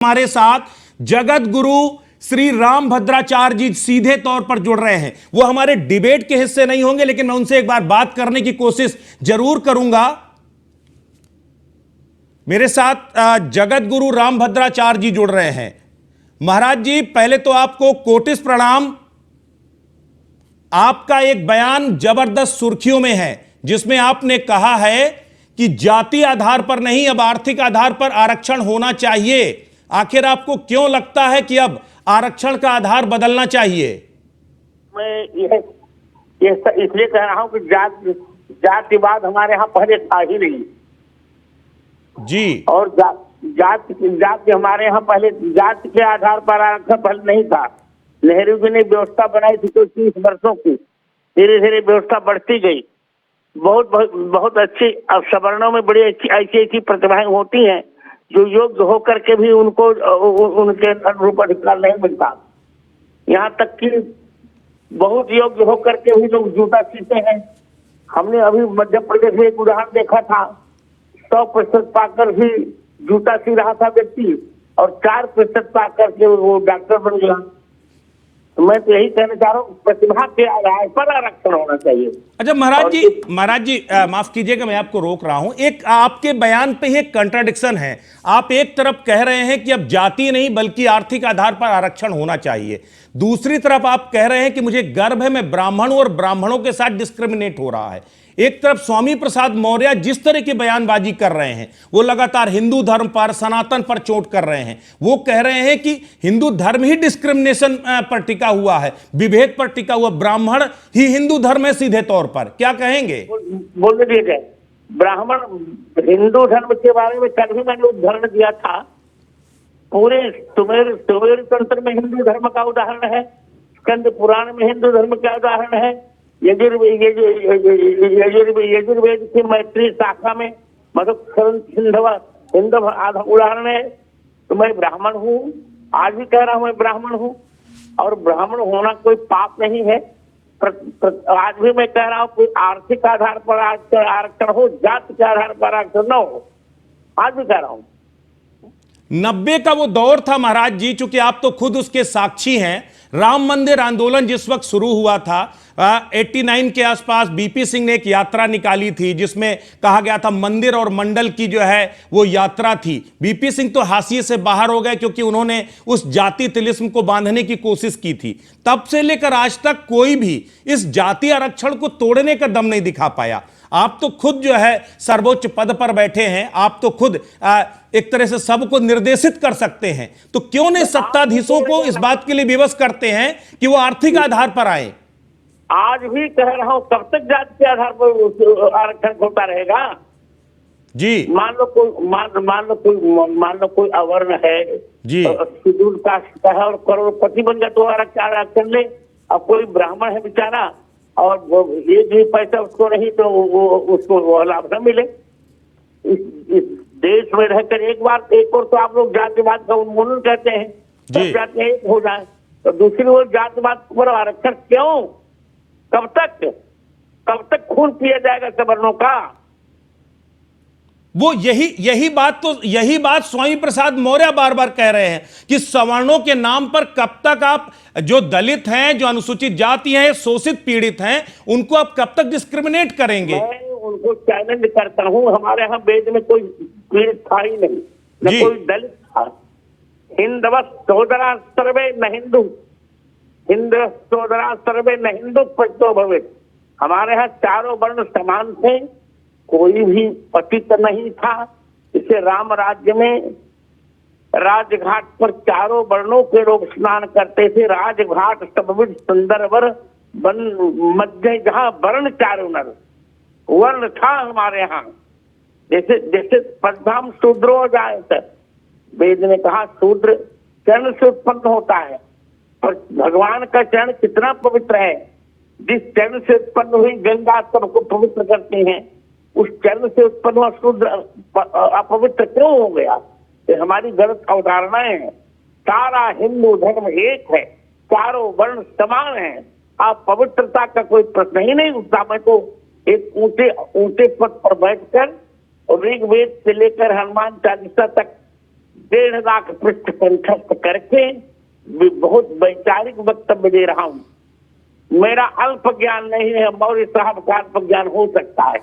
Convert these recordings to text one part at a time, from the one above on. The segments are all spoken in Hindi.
हमारे साथ जगत गुरु श्री रामभद्राचार्य जी सीधे तौर पर जुड़ रहे हैं। वो हमारे डिबेट के हिस्से नहीं होंगे, लेकिन मैं उनसे एक बार बात करने की कोशिश जरूर करूंगा। मेरे साथ जगत गुरु रामभद्राचार्य जी जुड़ रहे हैं। महाराज जी, पहले तो आपको कोटिस प्रणाम। आपका एक बयान जबरदस्त सुर्खियों में है, जिसमें आपने कहा है कि जाति आधार पर नहीं, अब आर्थिक आधार पर आरक्षण होना चाहिए। आखिर आपको क्यों लगता है कि अब आरक्षण का आधार बदलना चाहिए? मैं ये इसलिए कह रहा हूं कि जातिवाद हमारे यहाँ पहले था ही नहीं जी। और जाति हमारे यहाँ पहले जाति के आधार पर आरक्षण पहले नहीं था। नेहरू जी ने व्यवस्था बनाई थी तो 30 वर्षों की, धीरे धीरे व्यवस्था बढ़ती गई। बहुत अच्छी, अब सवर्णों में बड़ी अच्छी ऐसी प्रतिभाएं होती हैं जो योग्य होकर के भी उनको उनके अनुरूप अधिकार नहीं मिलता। यहाँ तक कि बहुत योग्य होकर के भी लोग जूता सीते हैं। हमने अभी मध्य प्रदेश में एक उदाहरण देखा था, 100% पाकर भी जूता सी रहा था व्यक्ति और 4% पाकर के वो डॉक्टर बन गया। तो मैं तो यही कहना चाह रहा हूँ, प्रतिभा के आधार पर आरक्षण होना चाहिए। अच्छा महाराज जी माफ कीजिएगा, मैं आपको रोक रहा हूं। एक आपके बयान पे एक कंट्राडिक्शन है। आप एक तरफ कह रहे हैं कि अब जाति नहीं बल्कि आर्थिक आधार पर आरक्षण होना चाहिए, दूसरी तरफ आप कह रहे हैं कि मुझे गर्व है मैं ब्राह्मण हूं और ब्राह्मणों के साथ डिस्क्रिमिनेट हो रहा है। एक तरफ स्वामी प्रसाद मौर्य जिस तरह की बयानबाजी कर रहे हैं, वो लगातार हिंदू धर्म पर, सनातन पर चोट कर रहे हैं। वो कह रहे हैं कि हिंदू धर्म ही डिस्क्रिमिनेशन पर टिका हुआ है, विभेद पर टिका हुआ, ब्राह्मण ही हिंदू धर्म है सीधे तौर पर। क्या कहेंगे? बोल दीजिए, ब्राह्मण हिंदू धर्म के बारे में कल भी मैंने उदाहरण दिया था। पूरे सुमेर तंत्र में हिंदू धर्म का उदाहरण है, स्कंद पुराण में हिंदू धर्म का उदाहरण है, यजुर्वेद की मैत्री शाखा में हिंदव आधा उदाहरण है। तो मैं ब्राह्मण हूँ, आज भी कह रहा हूँ मैं ब्राह्मण हूँ, और ब्राह्मण होना कोई पाप नहीं है। आज भी मैं कह रहा हूँ कि आर्थिक आधार पर आरक्षण हो, जाति के आधार पर आरक्षण न हो। आज भी कह रहा हूँ। 90 का वो दौर था महाराज जी, चूंकि आप तो खुद उसके साक्षी हैं। राम मंदिर आंदोलन जिस वक्त शुरू हुआ था, 89 के आसपास बीपी सिंह ने एक यात्रा निकाली थी, जिसमें कहा गया था मंदिर और मंडल की जो है वो यात्रा थी। बीपी सिंह तो हाशिए से बाहर हो गए क्योंकि उन्होंने उस जाति तिलिस्म को बांधने की कोशिश की थी। तब से लेकर आज तक कोई भी इस जाति आरक्षण को तोड़ने का दम नहीं दिखा पाया। आप तो खुद जो है सर्वोच्च पद पर बैठे हैं, आप तो खुद एक तरह से सबको निर्देशित कर सकते हैं, तो क्यों नहीं सत्ताधीशों को इस बात के लिए विवश करते हैं कि वो आर्थिक आधार पर आए? आज भी कह रहा हूं, कब तक जाति के आधार पर आरक्षण होता रहेगा? जी। मान लो कोई अवर्ण है जी, शेड्यूल कास्ट का है और करोड़पति बन गया तो आरक्षण ले। अब कोई ब्राह्मण है बेचारा और एक भी पैसा उसको नहीं तो उसको लाभ न मिले। इस देश में रहकर एक और तो आप लोग जातिवाद का उन्मूलन कहते हैं, सब जाति एक हो जाए, तो दूसरी ओर जातिवाद पर आरक्षण क्यों? कब तक खून पिया जाएगा सवर्णों का? वो यही बात स्वामी प्रसाद मौर्य बार बार कह रहे हैं कि सवर्णों के नाम पर कब तक आप जो दलित हैं, जो अनुसूचित जाति हैं, शोषित पीड़ित हैं, उनको आप कब तक डिस्क्रिमिनेट करेंगे? मैं उनको चैलेंज करता हूं। हमारे यहाँ वेद में कोई पीड़ित था ही नहीं, न कोई दलित था। हिंदव सोदरा सर्वे न हिंदू, हिंद सोदरा सर्वे न हिंदू पतितो भवेत्। हमारे यहाँ चारों वर्ण समान थे, कोई भी पतित नहीं था। इसे राम राज्य में राजघाट पर चारों वर्णों के लोग स्नान करते थे। राजघाट सबविध सुंदर वर मध्य, जहाँ वर्ण चारों नर, वर्ण था हमारे यहाँ। जैसे पद्धाम शूद्र हो जाए, वेद ने कहा शूद्र चरण से उत्पन्न होता है, और भगवान का चरण कितना पवित्र है। जिस चरण से उत्पन्न हुई गंगा सबको पवित्र करती है, उस चरण से उत्पन्न हुआ शूद्र अपवित्र क्यों हो गया? ये हमारी गलत अवधारणाएं हैं। सारा हिंदू धर्म एक है, चारों वर्ण समान है। आप पवित्रता का कोई प्रश्न ही नहीं उठता। मैं तो एक ऊंचे पद पर बैठकर ऋग्वेद से लेकर हनुमान चालीसा तक 1.5 लाख पृष्ठ कंठस्थ करके बहुत वैचारिक वक्तव्य दे रहा हूं। मेरा अल्प ज्ञान नहीं है, मौर्य साहब का अल्प ज्ञान हो सकता है।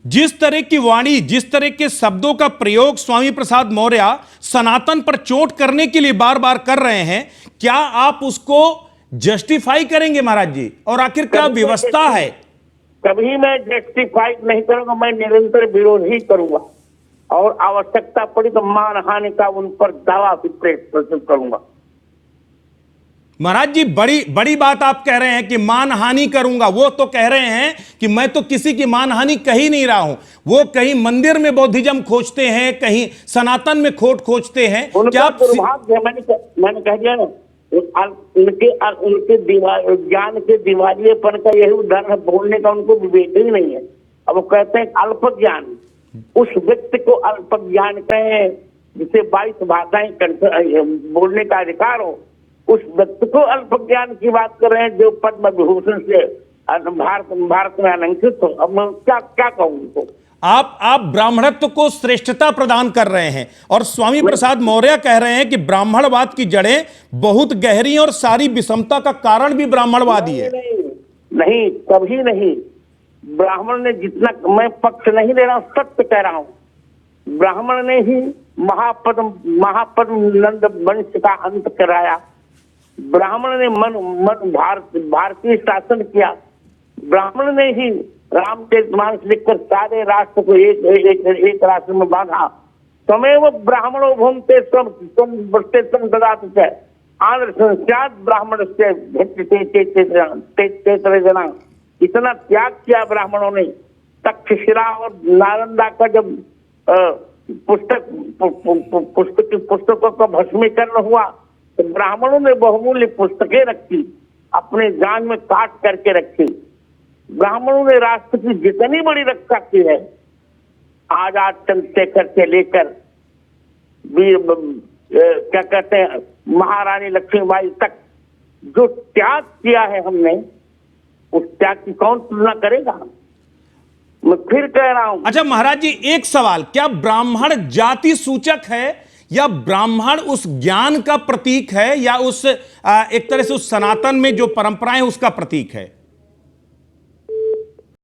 जिस तरह की वाणी, जिस तरह के शब्दों का प्रयोग स्वामी प्रसाद मौर्य सनातन पर चोट करने के लिए बार बार कर रहे हैं, क्या आप उसको जस्टिफाई करेंगे महाराज जी? और आखिर क्या व्यवस्था है? कभी मैं जस्टिफाई नहीं करूंगा, मैं निरंतर विरोध ही करूंगा और आवश्यकता पड़ी तो मानहानि का उन पर दावा भी प्रस्तुत करूंगा। महाराज जी, बड़ी बड़ी बात आप कह रहे हैं कि मानहानि करूंगा। वो तो कह रहे हैं कि मैं तो किसी की मानहानि कह ही नहीं रहा हूं। वो कहीं मंदिर में बौद्धिज्म खोजते हैं, कहीं सनातन में खोट खोजते हैं। क्या आप दुर्भाग्य, मैंने कह दिया ना, उनके ज्ञान के दिवालियेपन का यही उदाहरण है। बोलने का उनको विवेक ही नहीं है। अब वो कहते हैं अल्प ज्ञान, उस व्यक्ति को अल्प ज्ञान कहें जिसे 22 भाषाएं बोलने का अधिकार हो, उस व्यक्ति को अल्प ज्ञान की बात कर रहे हैं जो पद्म विभूषण से भारत में अलंकृत हो। अब मैं क्या कहूं उनको? आप ब्राह्मणत्व को श्रेष्ठता प्रदान कर रहे हैं और स्वामी प्रसाद मौर्य कह रहे हैं कि ब्राह्मणवाद की जड़ें बहुत गहरी और सारी विषमता का कारण भी ब्राह्मणवादी है। नहीं, कभी नहीं। ब्राह्मण ने जितना, मैं पक्ष नहीं ले रहा हूं, सत्य कह रहा हूं। ब्राह्मण ने ही महापद्म नंद वंश का अंत कराया। ब्राह्मण ने भारतीय शासन किया। ब्राह्मण ने ही रामचरितमानस लिखकर सारे राष्ट्र को एक राष्ट्र में बांधा। तमेव ब्राह्मणो भूमते स्वम ददाति च आंध्र संस्यात ब्राह्मण से जना। इतना त्याग किया ब्राह्मणों ने। तक्षशिला और नालंदा का जब पुस्तकों का भस्मीकरण हुआ तो ब्राह्मणों ने बहुमूल्य पुस्तकें रखी, अपने जान में काट करके रखी। ब्राह्मणों ने राष्ट्र की जितनी बड़ी रक्षा की है, आजाद चंद्रशेखर से लेकर वीर क्या कहते हैं महारानी लक्ष्मीबाई तक, जो त्याग किया है हमने, उस त्याग की कौन तुलना करेगा? मैं फिर कह रहा हूं। अच्छा महाराज जी, एक सवाल, क्या ब्राह्मण जाति सूचक है या ब्राह्मण उस ज्ञान का प्रतीक है या उस एक तरह से उस सनातन में जो परंपराएं उसका प्रतीक है?